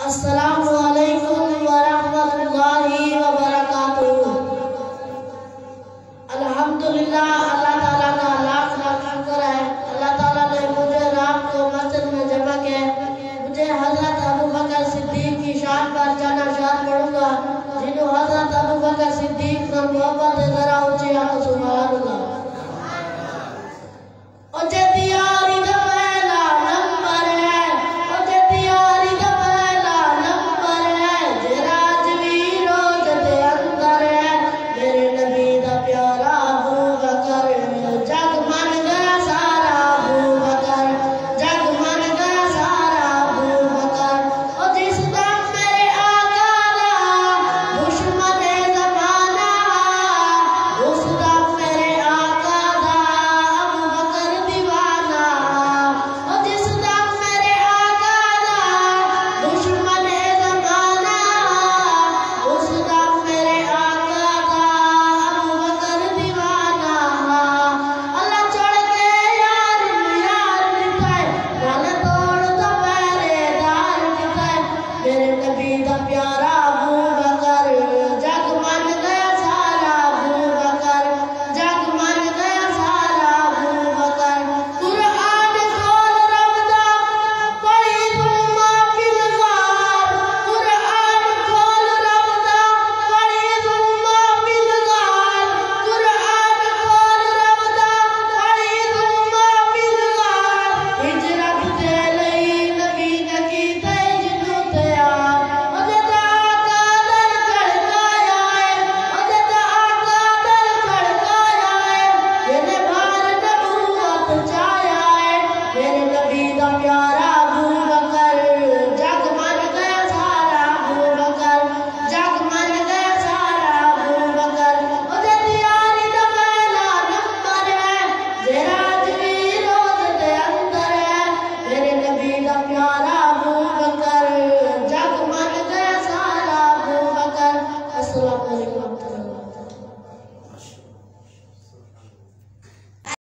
अस्सलामु अलैकुम व रहमतुल्लाहि व बरकातुहू। अल्हम्दुलिल्लाह, अल्लाह ताला का लाख लाख शुक्र है। अल्लाह ताला ने मुझे रात को मस्जिद में जमा किया। मुझे हजरत अबू बकर सिद्दीक की शान पर चंद अशआर पढ़ूंगा, जिन्हों हजरत अबू बकर सिद्दीक पर मोहब्बत जरा ऊंची आंखों से सुभान अल्लाह। प्यारा